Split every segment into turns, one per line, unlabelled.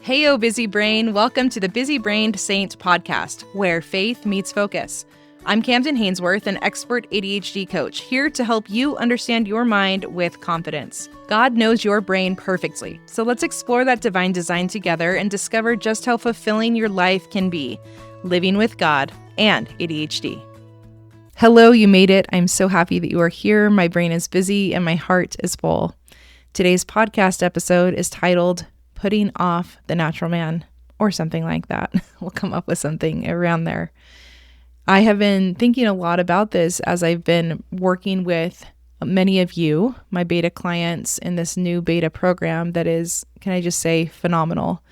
Heyo, busy brain. Welcome to the Busy Brained Saint podcast, where faith meets focus. I'm Kamden, an expert ADHD coach, here to help you understand your mind with confidence. God knows your brain perfectly, so let's explore that divine design together and discover just how fulfilling your life can be, living with God and ADHD. Hello, you made it. I'm so happy that you are here. My brain is busy and my heart is full. Today's podcast episode is titled Putting Off the Natural Man, or something like that. We'll come up with something around there. I have been thinking a lot about this as I've been working with many of you, my beta clients, in this new beta program that is, can I just say, phenomenal.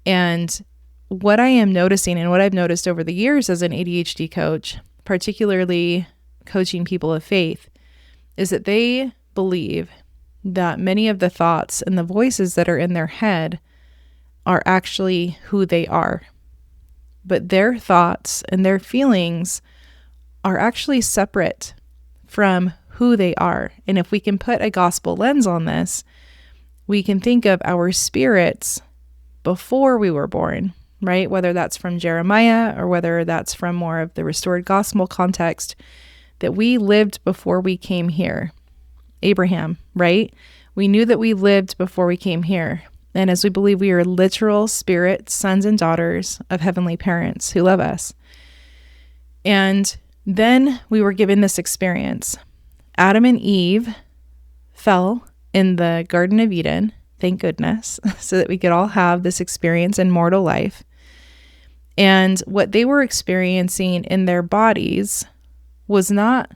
And what I am noticing and what I've noticed over the years as an ADHD coach, particularly coaching people of faith, is that they believe that many of the thoughts and the voices that are in their head are actually who they are. But their thoughts and their feelings are actually separate from who they are. And if we can put a gospel lens on this, we can think of our spirits before we were born, right? Whether that's from Jeremiah or whether that's from more of the restored gospel context, that we lived before we came here. Abraham, right? We knew that we lived before we came here. And as we believe we are literal spirit sons and daughters of heavenly parents who love us. And then we were given this experience. Adam and Eve fell in the Garden of Eden, thank goodness, so that we could all have this experience in mortal life. And what they were experiencing in their bodies was not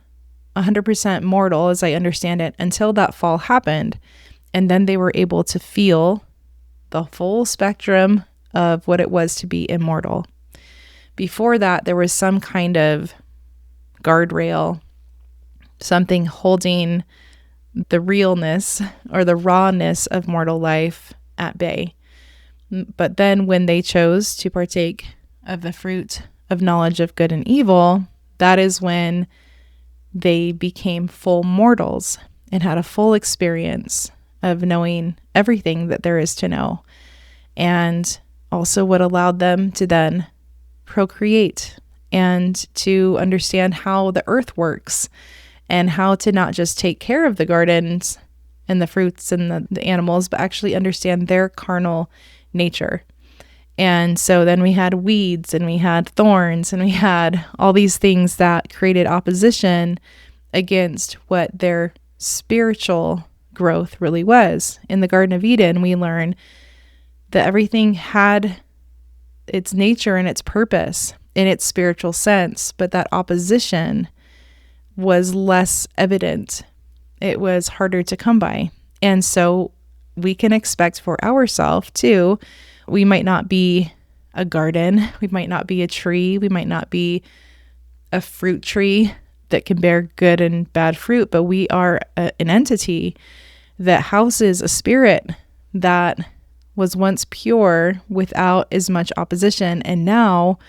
100% mortal, as I understand it, until that fall happened. And then they were able to feel the full spectrum of what it was to be immortal. Before that, there was some kind of guardrail, something holding the realness or the rawness of mortal life at bay. But then when they chose to partake of the fruit of knowledge of good and evil, that is when they became full mortals and had a full experience of knowing everything that there is to know, and also what allowed them to then procreate and to understand how the earth works and how to not just take care of the gardens and the fruits and the animals, but actually understand their carnal nature. And so then we had weeds and we had thorns and we had all these things that created opposition against what their spiritual growth really was. In the Garden of Eden, we learn that everything had its nature and its purpose in its spiritual sense, but that opposition was less evident. It was harder to come by. And so we can expect for ourselves too. We might not be a garden. We might not be a tree. We might not be a fruit tree that can bear good and bad fruit, but we are an entity that houses a spirit that was once pure without as much opposition. And now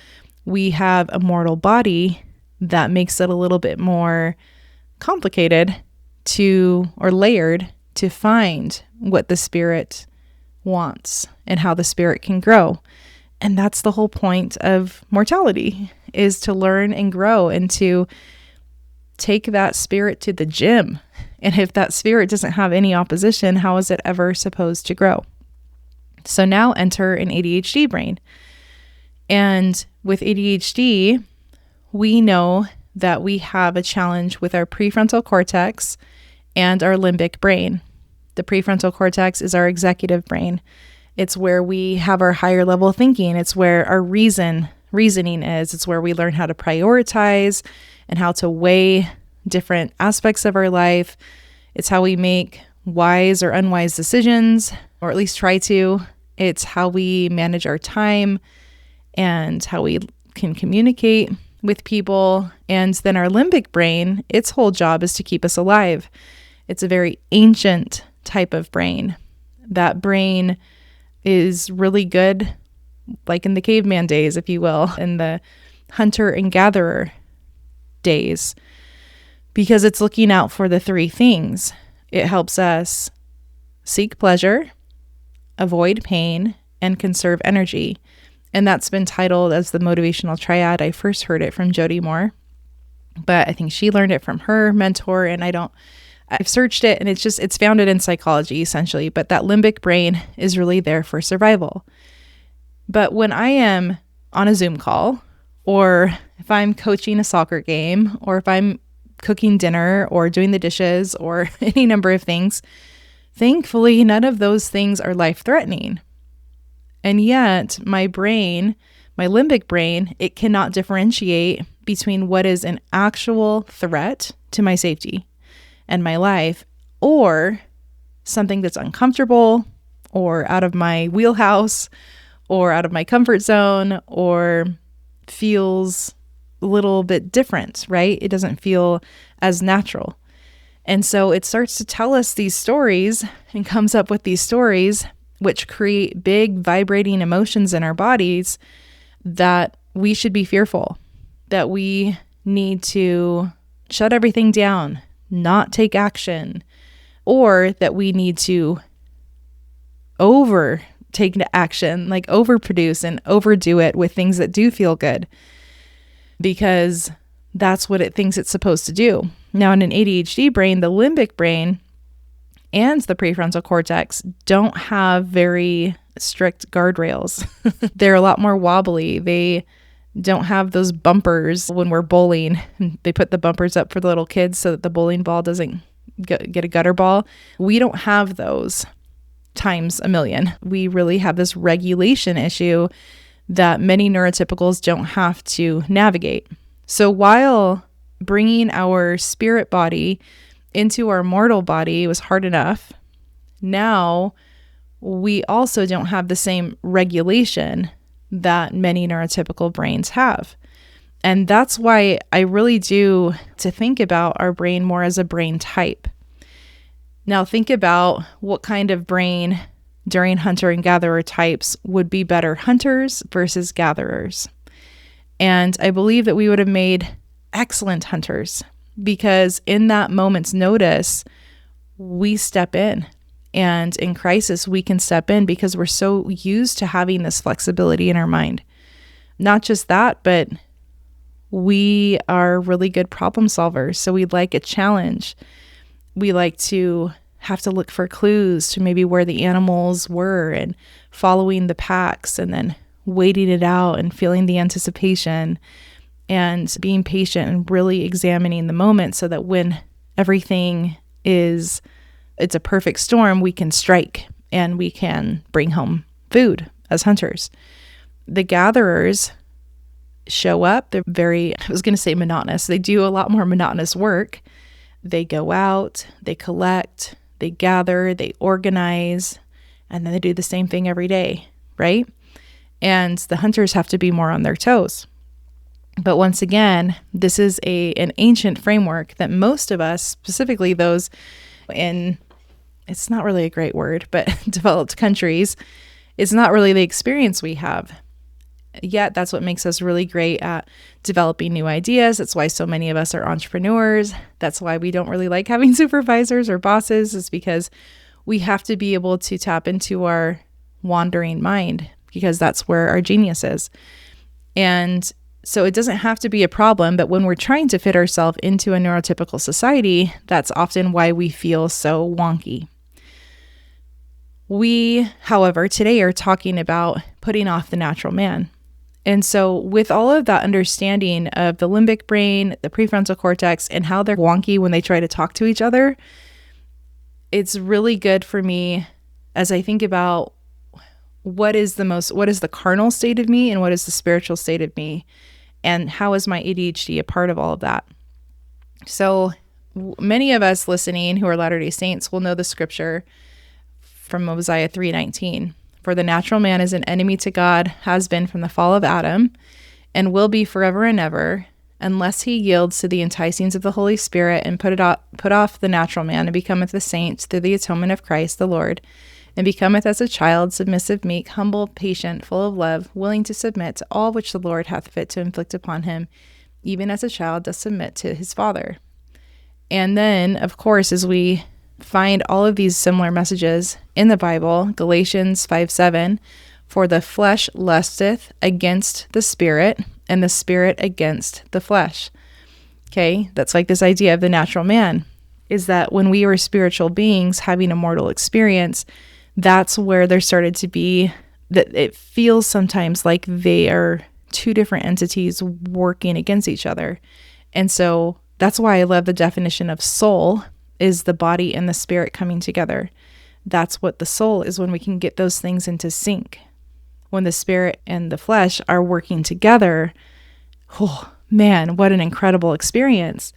we have a mortal body that makes it a little bit more complicated or layered to find what the spirit wants and how the spirit can grow. And that's the whole point of mortality, is to learn and grow and to take that spirit to the gym. And if that spirit doesn't have any opposition, how is it ever supposed to grow? So now enter an ADHD brain. And with ADHD, we know that we have a challenge with our prefrontal cortex and our limbic brain. The prefrontal cortex is our executive brain. It's where we have our higher level thinking. It's where our reasoning is. It's where we learn how to prioritize and how to weigh different aspects of our life. It's how we make wise or unwise decisions, or at least try to. It's how we manage our time and how we can communicate with people. And then our limbic brain, its whole job is to keep us alive. It's a very ancient type of brain. That brain is really good, like in the caveman days, if you will, in the hunter and gatherer days, because it's looking out for the three things. It helps us seek pleasure, avoid pain, and conserve energy. And that's been titled as the motivational triad. I first heard it from Jody Moore, but I think she learned it from her mentor. And I've searched it, and it's founded in psychology essentially, but that limbic brain is really there for survival. But when I am on a Zoom call, or if I'm coaching a soccer game, or if I'm cooking dinner or doing the dishes or any number of things, thankfully, none of those things are life-threatening. And yet my brain, my limbic brain, it cannot differentiate between what is an actual threat to my safety and my life, or something that's uncomfortable or out of my wheelhouse or out of my comfort zone or feels a little bit different, right? It doesn't feel as natural. And so it starts to tell us these stories and comes up with these stories which create big vibrating emotions in our bodies that we should be fearful, that we need to shut everything down, not take action, or that we need to take action, like overproduce and overdo it with things that do feel good, because that's what it thinks it's supposed to do. Now, in an ADHD brain, the limbic brain and the prefrontal cortex don't have very strict guardrails. They're a lot more wobbly. They don't have those bumpers when we're bowling. They put the bumpers up for the little kids so that the bowling ball doesn't get a gutter ball. We don't have those times a million. We really have this regulation issue that many neurotypicals don't have to navigate. So while bringing our spirit body into our mortal body was hard enough, now we also don't have the same regulation that many neurotypical brains have. And that's why I really do to think about our brain more as a brain type. Now think about what kind of brain during hunter and gatherer types would be better hunters versus gatherers. And I believe that we would have made excellent hunters, because in that moment's notice, we step in. And in crisis, we can step in because we're so used to having this flexibility in our mind. Not just that, but we are really good problem solvers. So we like a challenge. We like to have to look for clues to maybe where the animals were and following the packs and then waiting it out and feeling the anticipation and being patient and really examining the moment so that when everything it's a perfect storm, we can strike and we can bring home food as hunters. The gatherers show up. They're I was going to say monotonous. They do a lot more monotonous work. They go out, they collect, they gather, they organize, and then they do the same thing every day, right? And the hunters have to be more on their toes. But once again, this is an ancient framework that most of us, specifically those in, it's not really a great word, but developed countries, is not really the experience we have. Yet that's what makes us really great at developing new ideas. That's why so many of us are entrepreneurs. That's why we don't really like having supervisors or bosses, is because we have to be able to tap into our wandering mind, because that's where our genius is. And so it doesn't have to be a problem, but when we're trying to fit ourselves into a neurotypical society, that's often why we feel so wonky. We, however, today are talking about putting off the natural man. And so with all of that understanding of the limbic brain, the prefrontal cortex, and how they're wonky when they try to talk to each other, it's really good for me as I think about what is the carnal state of me and what is the spiritual state of me, and how is my ADHD a part of all of that. So many of us listening who are Latter-day Saints will know the scripture from Mosiah 3:19. For the natural man is an enemy to God, has been from the fall of Adam, and will be forever and ever, unless he yields to the enticings of the Holy Spirit and put off the natural man and becometh a saint through the atonement of Christ the Lord, and becometh as a child, submissive, meek, humble, patient, full of love, willing to submit to all which the Lord hath fit to inflict upon him, even as a child does submit to his father. And then, of course, as we find all of these similar messages in the Bible, Galatians 5:7, For the flesh lusteth against the spirit, and the spirit against the flesh. Okay, that's like this idea of the natural man, is that when we were spiritual beings having a mortal experience, that's where there started to be that it feels sometimes like they are two different entities working against each other. And so that's why I love the definition of soul is the body and the spirit coming together. That's what the soul is, when we can get those things into sync. When the spirit and the flesh are working together, oh man, what an incredible experience.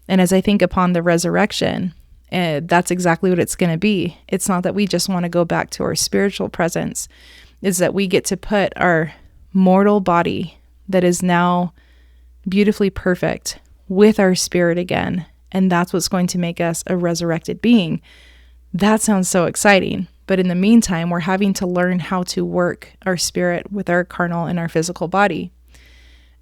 And as I think upon the resurrection, that's exactly what it's going to be. It's not that we just want to go back to our spiritual presence. It's that we get to put our mortal body that is now beautifully perfect with our spirit again. And that's what's going to make us a resurrected being. That sounds so exciting. But in the meantime, we're having to learn how to work our spirit with our carnal and our physical body.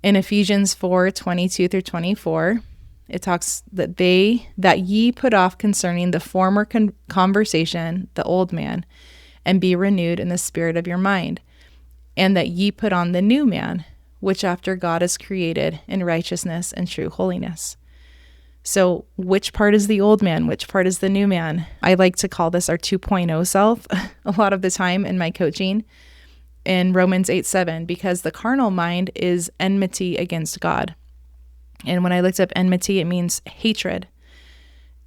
In Ephesians 4:22-24, it talks that ye put off concerning the former conversation, the old man, and be renewed in the spirit of your mind, and that ye put on the new man, which after God is created in righteousness and true holiness. So which part is the old man? Which part is the new man? I like to call this our 2.0 self a lot of the time in my coaching in Romans 8:7, because the carnal mind is enmity against God. And when I looked up enmity, it means hatred.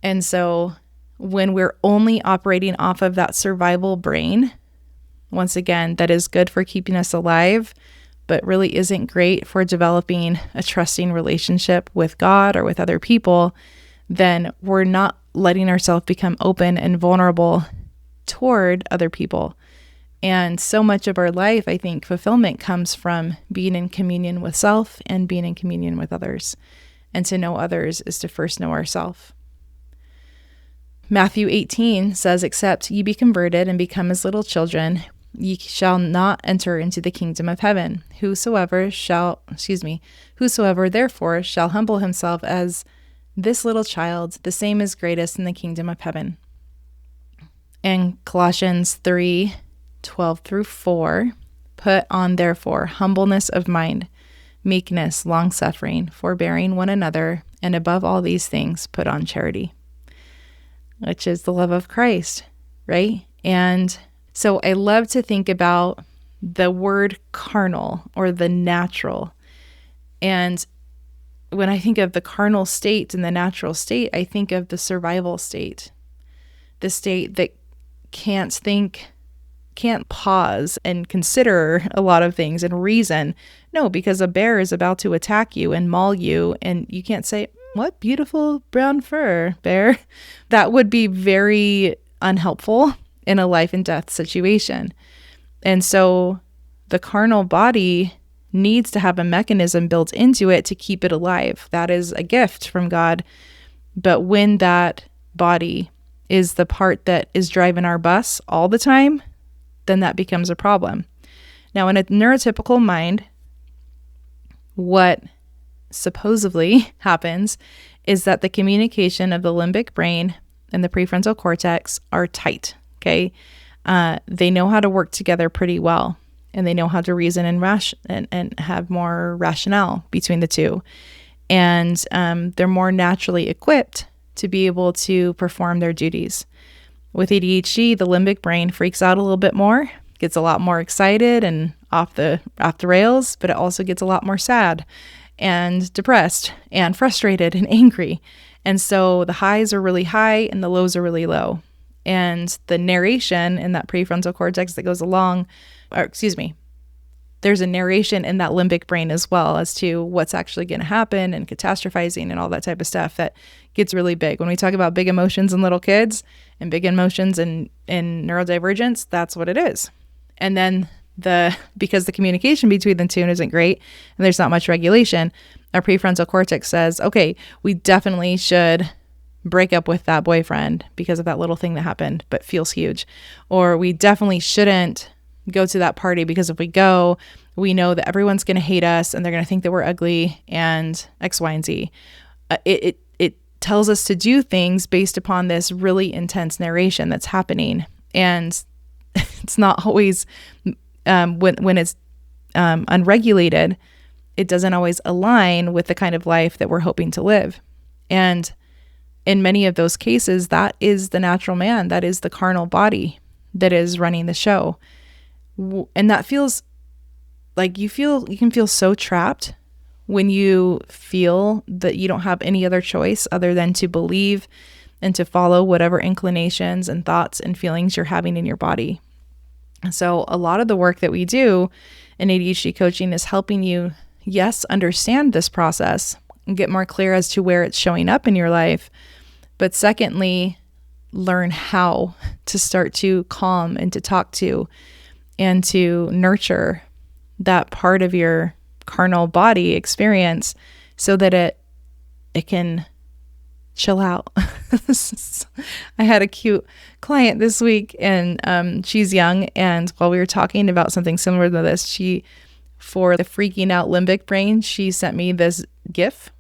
And so when we're only operating off of that survival brain, once again, that is good for keeping us alive, but really isn't great for developing a trusting relationship with God or with other people, then we're not letting ourselves become open and vulnerable toward other people. And so much of our life, I think, fulfillment comes from being in communion with self and being in communion with others. And to know others is to first know ourselves. Matthew 18 says, except ye be converted and become as little children, ye shall not enter into the kingdom of heaven. Whosoever therefore shall humble himself as this little child, the same is greatest in the kingdom of heaven. And Colossians 3:12-4, put on therefore humbleness of mind, meekness, long-suffering, forbearing one another, and above all these things put on charity, which is the love of Christ, right? And so I love to think about the word carnal or the natural. And when I think of the carnal state and the natural state, I think of the survival state, the state that can't think, can't pause and consider a lot of things and reason. No, because a bear is about to attack you and maul you, and you can't say, what beautiful brown fur, bear. That would be very unhelpful in a life and death situation. And so the carnal body needs to have a mechanism built into it to keep it alive. That is a gift from God. But when that body is the part that is driving our bus all the time, then that becomes a problem. Now, in a neurotypical mind, what supposedly happens is that the communication of the limbic brain and the prefrontal cortex are tight, okay? They know how to work together pretty well, and they know how to reason and have more rationale between the two. And they're more naturally equipped to be able to perform their duties. With ADHD, the limbic brain freaks out a little bit more, gets a lot more excited and off the rails, but it also gets a lot more sad and depressed and frustrated and angry. And so the highs are really high and the lows are really low. And the narration in that prefrontal cortex that goes along, there's a narration in that limbic brain as well as to what's actually going to happen and catastrophizing and all that type of stuff that gets really big. When we talk about big emotions in little kids and big emotions in neurodivergence, that's what it is. And then because the communication between the two isn't great and there's not much regulation, our prefrontal cortex says, okay, we definitely should break up with that boyfriend because of that little thing that happened, but feels huge. Or we definitely shouldn't go to that party because if we go, we know that everyone's going to hate us and they're going to think that we're ugly and X, Y, and Z. It tells us to do things based upon this really intense narration that's happening. And it's not always when it's unregulated, it doesn't always align with the kind of life that we're hoping to live. And in many of those cases, that is the natural man, that is the carnal body that is running the show. And that feels like you can feel so trapped when you feel that you don't have any other choice other than to believe and to follow whatever inclinations and thoughts and feelings you're having in your body. So a lot of the work that we do in ADHD coaching is helping you, yes, understand this process and get more clear as to where it's showing up in your life. But secondly, learn how to start to calm and to talk to and to nurture that part of your carnal body experience so that it can chill out. I had a cute client this week, and she's young, and while we were talking about something similar to this, for the freaking out limbic brain, she sent me this GIF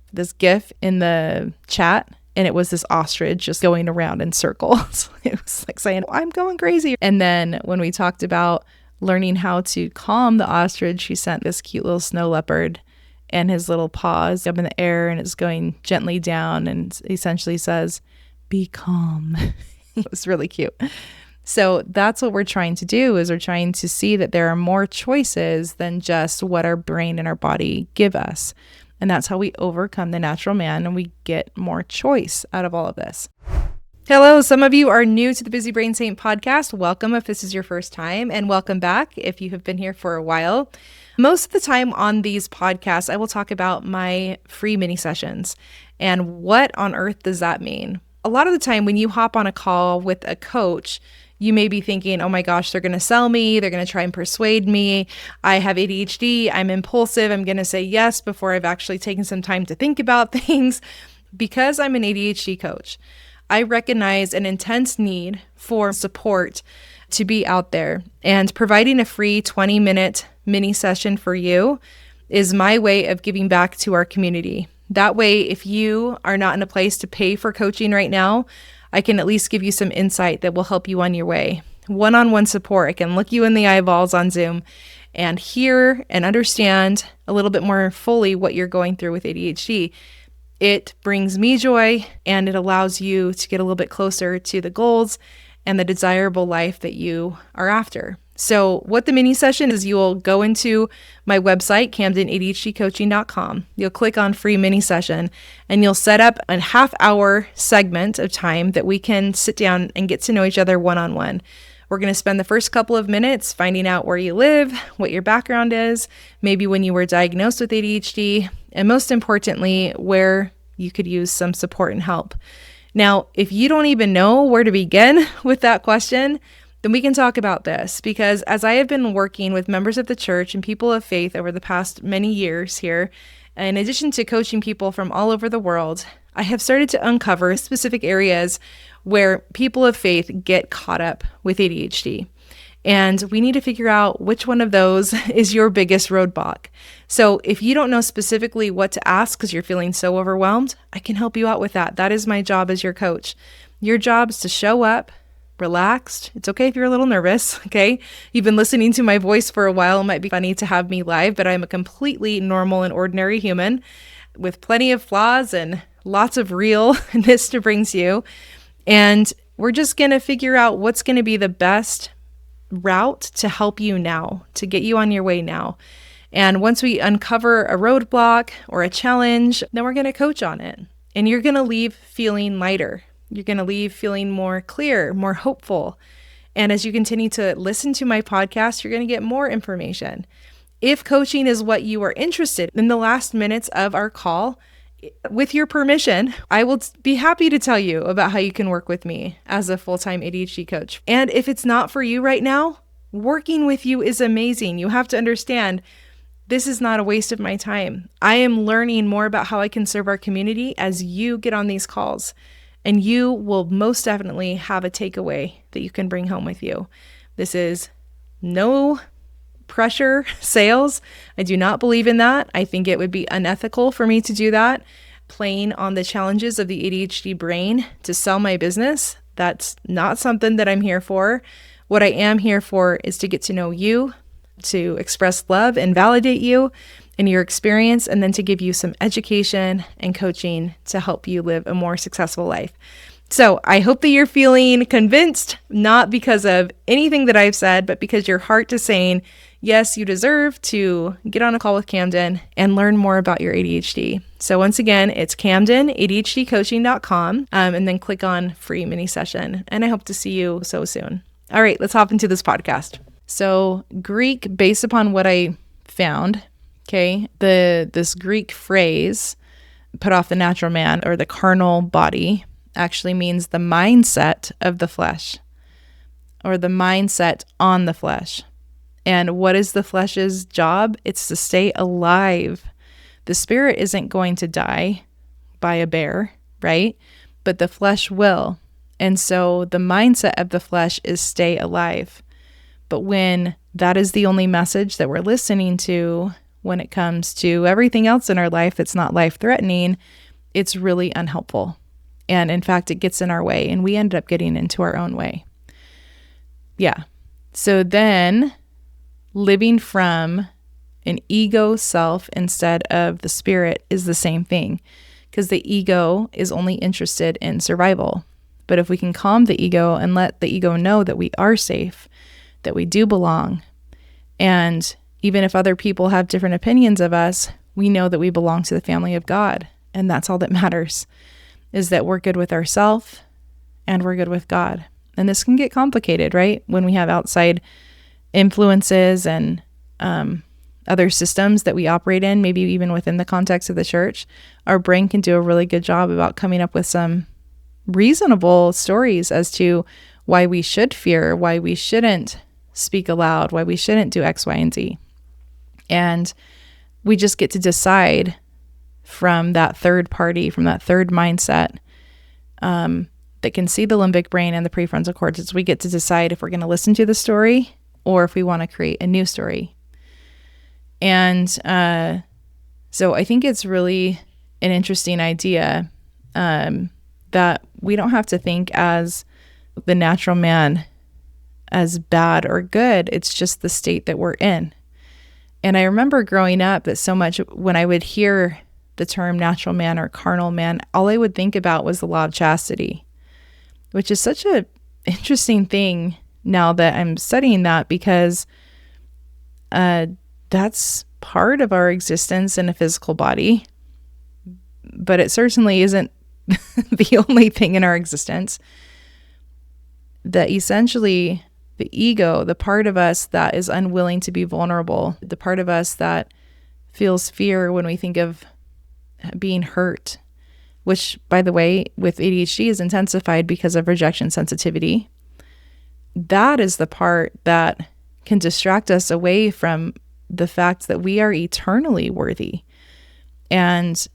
in the chat, and it was this ostrich just going around in circles. It was like saying, I'm going crazy. And then when we talked about learning how to calm the ostrich, she sent this cute little snow leopard, and his little paws up in the air, and it's going gently down and essentially says, be calm. It was really cute. So that's what we're trying to do, is we're trying to see that there are more choices than just what our brain and our body give us. And that's how we overcome the natural man, and we get more choice out of all of this. Hello, some of you are new to the Busy Brain Saint podcast. Welcome if this is your first time, and welcome back if you have been here for a while. Most of the time on these podcasts, I will talk about my free mini sessions. And what on earth does that mean? A lot of the time when you hop on a call with a coach, you may be thinking, oh my gosh, they're going to sell me. They're going to try and persuade me. I have ADHD. I'm impulsive. I'm going to say yes before I've actually taken some time to think about things. Because I'm an ADHD coach, I recognize an intense need for support to be out there, and providing a free 20-minute mini session for you is my way of giving back to our community. That way, if you are not in a place to pay for coaching right now, I can at least give you some insight that will help you on your way. One-on-one support. I can look you in the eyeballs on Zoom and hear and understand a little bit more fully what you're going through with ADHD. It brings me joy, and it allows you to get a little bit closer to the goals and the desirable life that you are after. So what the mini session is, you will go into my website, KamdenADHDcoaching.com. You'll click on free mini session, and you'll set up a half-hour segment of time that we can sit down and get to know each other one-on-one. We're going to spend the first couple of minutes finding out where you live, what your background is, maybe when you were diagnosed with ADHD, and most importantly, where you could use some support and help. Now, if you don't even know where to begin with that question, then we can talk about this, because as I have been working with members of the church and people of faith over the past many years here, in addition to coaching people from all over the world, I have started to uncover specific areas where people of faith get caught up with ADHD. And we need to figure out which one of those is your biggest roadblock. So if you don't know specifically what to ask because you're feeling so overwhelmed, I can help you out with that. That is my job as your coach. Your job is to show up relaxed. It's okay if you're a little nervous, okay? You've been listening to my voice for a while. It might be funny to have me live, but I'm a completely normal and ordinary human with plenty of flaws and lots of realness to bring to you. And we're just going to figure out what's going to be the best route to help you now, to get you on your way now. And once we uncover a roadblock or a challenge, then we're going to coach on it. And you're going to leave feeling lighter. You're going to leave feeling more clear, more hopeful. And as you continue to listen to my podcast, you're going to get more information. If coaching is what you are interested in the last minutes of our call, with your permission, I will be happy to tell you about how you can work with me as a full-time ADHD coach. And if it's not for you right now, working with you is amazing. You have to understand this is not a waste of my time. I am learning more about how I can serve our community as you get on these calls. And you will most definitely have a takeaway that you can bring home with you. This is no pressure sales. I do not believe in that. I think it would be unethical for me to do that, playing on the challenges of the ADHD brain to sell my business. That's not something that I'm here for. What I am here for is to get to know you, to express love and validate you and your experience, and then to give you some education and coaching to help you live a more successful life. So I hope that you're feeling convinced, not because of anything that I've said, but because your heart is saying, yes, you deserve to get on a call with Kamden and learn more about your ADHD. So once again, it's KamdenADHDcoaching.com, and then click on free mini session. And I hope to see you so soon. All right, let's hop into this podcast. So Greek, based upon what I found, okay, this Greek phrase, put off the natural man or the carnal body, actually means the mindset of the flesh or the mindset on the flesh. And what is the flesh's job? It's to stay alive. The spirit isn't going to die by a bear, right? But the flesh will. And so the mindset of the flesh is stay alive. But when that is the only message that we're listening to when it comes to everything else in our life that's not life-threatening, it's really unhelpful. And in fact, it gets in our way, and we end up getting into our own way. Yeah. So then living from an ego self instead of the spirit is the same thing, because the ego is only interested in survival. But if we can calm the ego and let the ego know that we are safe, that we do belong, and even if other people have different opinions of us, we know that we belong to the family of God. And that's all that matters, is that we're good with ourselves and we're good with God. And this can get complicated, right? When we have outside influences and other systems that we operate in, maybe even within the context of the church, our brain can do a really good job about coming up with some reasonable stories as to why we should fear, why we shouldn't speak aloud, why we shouldn't do X, Y, and Z. And we just get to decide from that third party, from that third mindset that can see the limbic brain and the prefrontal cortex. We get to decide if we're going to listen to the story or if we want to create a new story. And so I think it's really an interesting idea that we don't have to think as the natural man as bad or good. It's just the state that we're in. And I remember growing up that so much when I would hear the term natural man or carnal man, all I would think about was the law of chastity, which is such an interesting thing now that I'm studying that, because that's part of our existence in a physical body, but it certainly isn't the only thing in our existence. That essentially the ego, the part of us that is unwilling to be vulnerable, the part of us that feels fear when we think of being hurt, which, by the way, with ADHD is intensified because of rejection sensitivity. That is the part that can distract us away from the fact that we are eternally worthy. And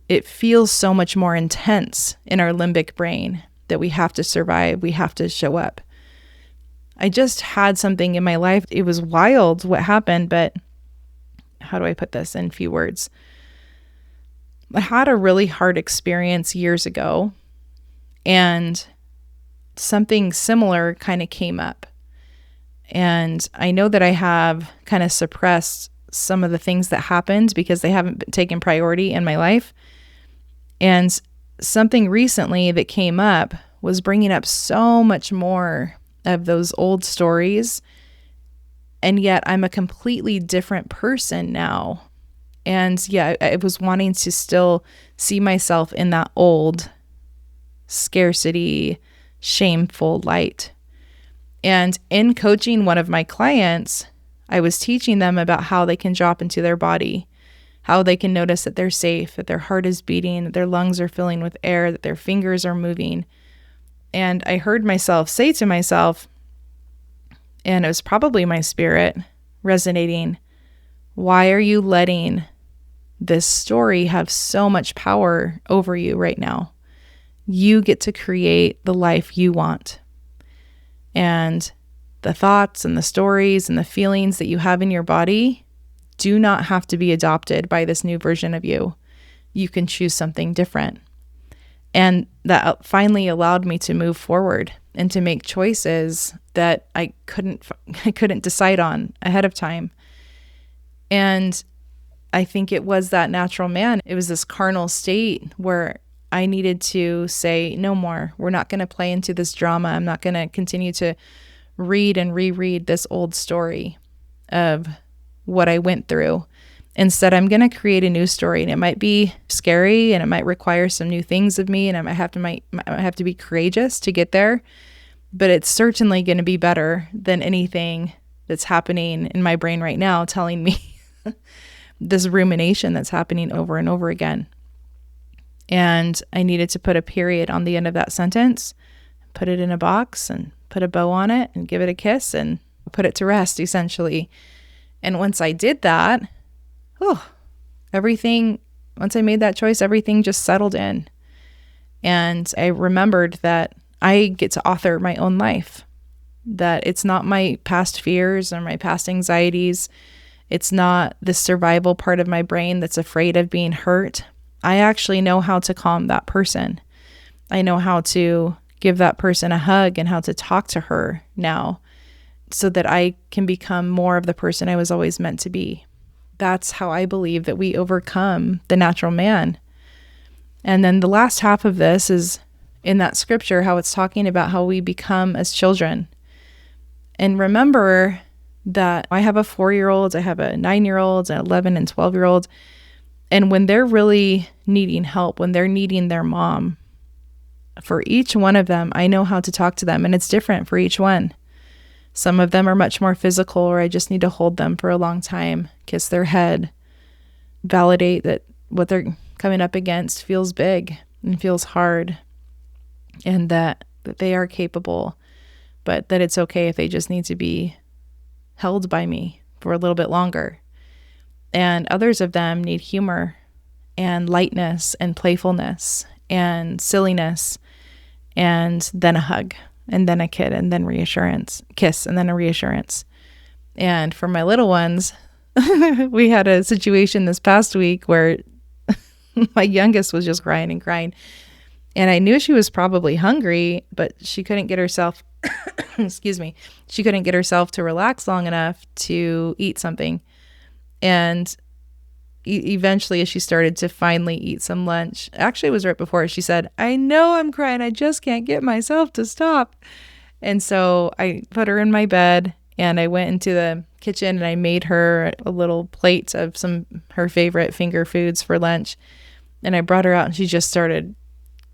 it feels so much more intense in our limbic brain that we have to survive, we have to show up. I just had something in my life. It was wild what happened, but how do I put this in few words? I had a really hard experience years ago, and something similar kind of came up. And I know that I have kind of suppressed some of the things that happened because they haven't been taken priority in my life. And something recently that came up was bringing up so much more of those old stories. And yet I'm a completely different person now. And yeah, I was wanting to still see myself in that old scarcity, shameful light. And in coaching one of my clients, I was teaching them about how they can drop into their body, how they can notice that they're safe, that their heart is beating, that their lungs are filling with air, that their fingers are moving. And I heard myself say to myself, and it was probably my spirit resonating, why are you letting this story have so much power over you right now? You get to create the life you want. And the thoughts and the stories and the feelings that you have in your body do not have to be adopted by this new version of you. You can choose something different. And that finally allowed me to move forward and to make choices that I couldn't decide on ahead of time. And I think it was that natural man. It was this carnal state where I needed to say, no more. We're not going to play into this drama. I'm not going to continue to read and reread this old story of what I went through. Instead, I'm going to create a new story, and it might be scary, and it might require some new things of me, and I might have to be courageous to get there, but it's certainly going to be better than anything that's happening in my brain right now telling me this rumination that's happening over and over again. And I needed to put a period on the end of that sentence, put it in a box and put a bow on it and give it a kiss and put it to rest, essentially. And once I did that, once I made that choice, everything just settled in. And I remembered that I get to author my own life, that it's not my past fears or my past anxieties. It's not the survival part of my brain that's afraid of being hurt. I actually know how to calm that person. I know how to give that person a hug and how to talk to her now so that I can become more of the person I was always meant to be. That's how I believe that we overcome the natural man. And then the last half of this is in that scripture, how it's talking about how we become as children. And remember that I have a 4-year-old, I have a 9-year-old, an 11 and 12-year-old. And when they're really needing help, when they're needing their mom, for each one of them, I know how to talk to them. And it's different for each one. Some of them are much more physical, or I just need to hold them for a long time, kiss their head, validate that what they're coming up against feels big and feels hard, and that they are capable, but that it's okay if they just need to be held by me for a little bit longer. And others of them need humor and lightness and playfulness and silliness, and then a hug, and then a kiss, and then kiss, and then a reassurance. And for my little ones, we had a situation this past week where my youngest was just crying and crying. And I knew she was probably hungry, but she couldn't get herself, she couldn't get herself to relax long enough to eat something. And eventually, as she started to finally eat some lunch, actually it was right before, she said, I know I'm crying, I just can't get myself to stop. And so I put her in my bed and I went into the kitchen and I made her a little plate of her favorite finger foods for lunch. And I brought her out and she just started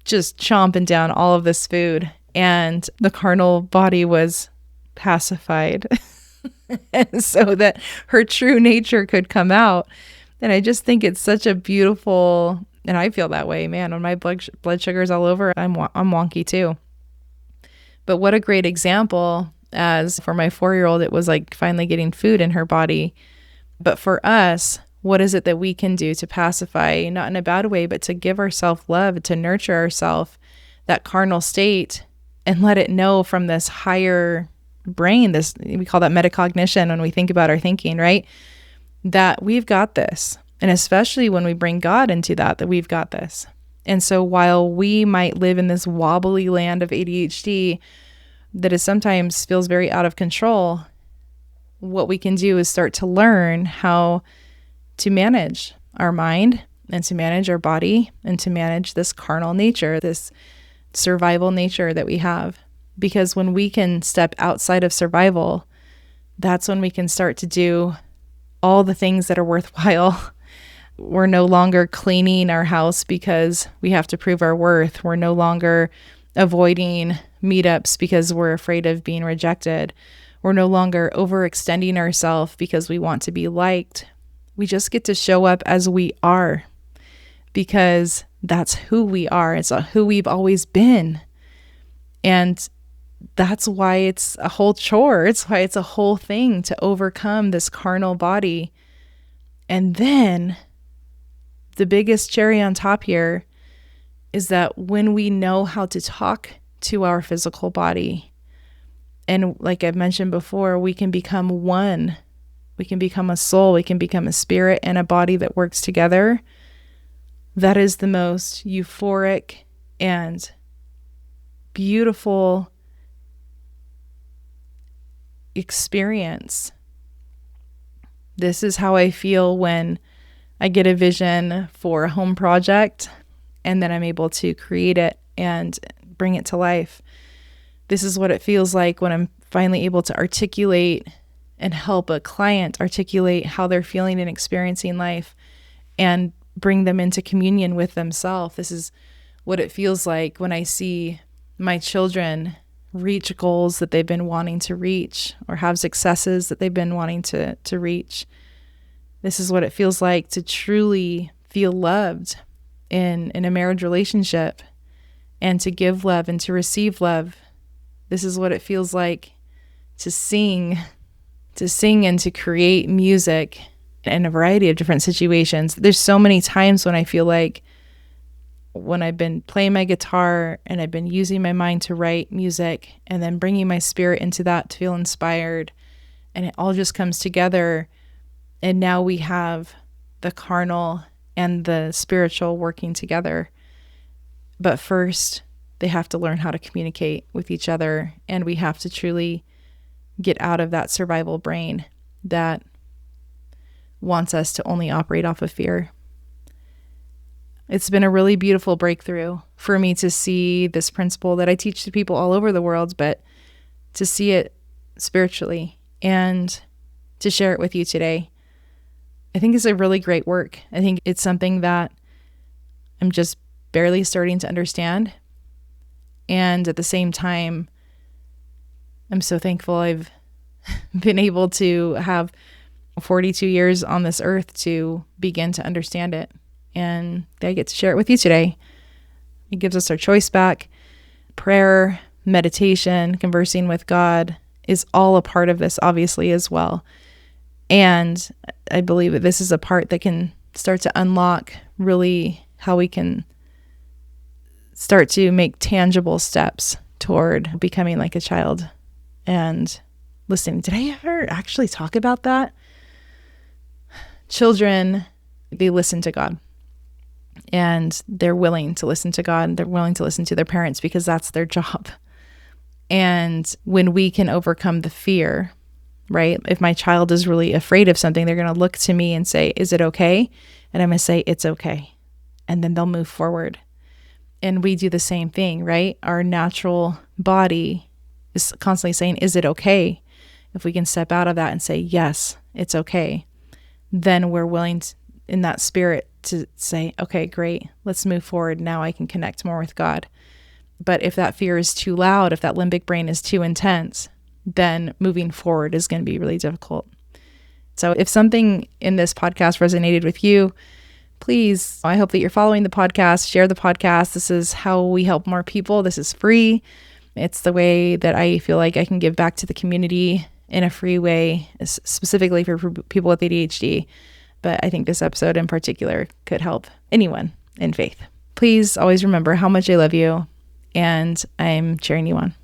chomping down all of this food. And the carnal body was pacified so that her true nature could come out. And I just think it's such a beautiful, and I feel that way, man, when my blood sugar's all over, I'm wonky too. But what a great example, as for my 4-year-old, it was like finally getting food in her body. But for us, what is it that we can do to pacify, not in a bad way, but to give ourselves love, to nurture ourselves, that carnal state, and let it know from this higher brain, we call that metacognition when we think about our thinking, right? That we've got this. And especially when we bring God into that we've got this. And so while we might live in this wobbly land of ADHD that is sometimes feels very out of control, what we can do is start to learn how to manage our mind and to manage our body and to manage this carnal nature, this survival nature that we have. Because when we can step outside of survival, that's when we can start to do all the things that are worthwhile. We're no longer cleaning our house because we have to prove our worth. We're no longer avoiding meetups because we're afraid of being rejected. We're no longer overextending ourselves because we want to be liked. We just get to show up as we are because that's who we are. It's who we've always been. And that's why it's a whole chore. It's why it's a whole thing to overcome this carnal body. And then the biggest cherry on top here is that when we know how to talk to our physical body, and like I've mentioned before, we can become one. We can become a soul. We can become a spirit and a body that works together. That is the most euphoric and beautiful experience. This is how I feel when I get a vision for a home project and then I'm able to create it and bring it to life. This is what it feels like when I'm finally able to articulate and help a client articulate how they're feeling and experiencing life and bring them into communion with themselves. This is what it feels like when I see my children reach goals that they've been wanting to reach or have successes that they've been wanting to reach. This is what it feels like to truly feel loved in a marriage relationship and to give love and to receive love. This is what it feels like to sing and to create music in a variety of different situations. There's so many times when I feel like when I've been playing my guitar and I've been using my mind to write music and then bringing my spirit into that to feel inspired, and it all just comes together. And now we have the carnal and the spiritual working together. But first, they have to learn how to communicate with each other, and we have to truly get out of that survival brain that wants us to only operate off of fear. It's been a really beautiful breakthrough for me to see this principle that I teach to people all over the world, but to see it spiritually and to share it with you today. I think it's a really great work. I think it's something that I'm just barely starting to understand. And at the same time, I'm so thankful I've been able to have 42 years on this earth to begin to understand it. And I get to share it with you today. It gives us our choice back. Prayer, meditation, conversing with God is all a part of this, obviously, as well. And I believe that this is a part that can start to unlock really how we can start to make tangible steps toward becoming like a child and listening. Did I ever actually talk about that? Children, they listen to God. And they're willing to listen to God. They're willing to listen to their parents because that's their job. And when we can overcome the fear, right? If my child is really afraid of something, they're going to look to me and say, is it okay? And I'm going to say, it's okay. And then they'll move forward. And we do the same thing, right? Our natural body is constantly saying, is it okay? If we can step out of that and say, yes, it's okay, then we're willing to, in that spirit, to say, okay, great, let's move forward. Now I can connect more with God. But if that fear is too loud, if that limbic brain is too intense, then moving forward is going to be really difficult. So if something in this podcast resonated with you, please, I hope that you're following the podcast, share the podcast. This is how we help more people. This is free. It's the way that I feel like I can give back to the community in a free way, specifically for people with ADHD. But I think this episode in particular could help anyone in faith. Please always remember how much I love you, and I'm cheering you on.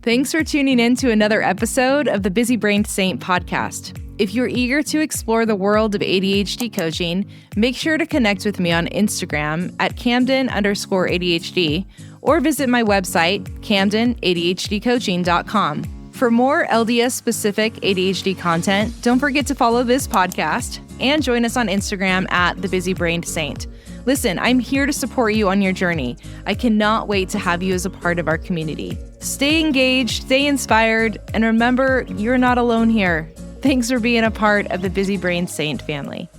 Thanks for tuning in to another episode of the Busy Brained Saint podcast. If you're eager to explore the world of ADHD coaching, make sure to connect with me on Instagram at Kamden_ADHD or visit my website, KamdenADHDcoaching.com. For more LDS-specific ADHD content, don't forget to follow this podcast and join us on Instagram at The Busy Brained Saint. Listen, I'm here to support you on your journey. I cannot wait to have you as a part of our community. Stay engaged, stay inspired, and remember, you're not alone here. Thanks for being a part of the Busy Brained Saint family.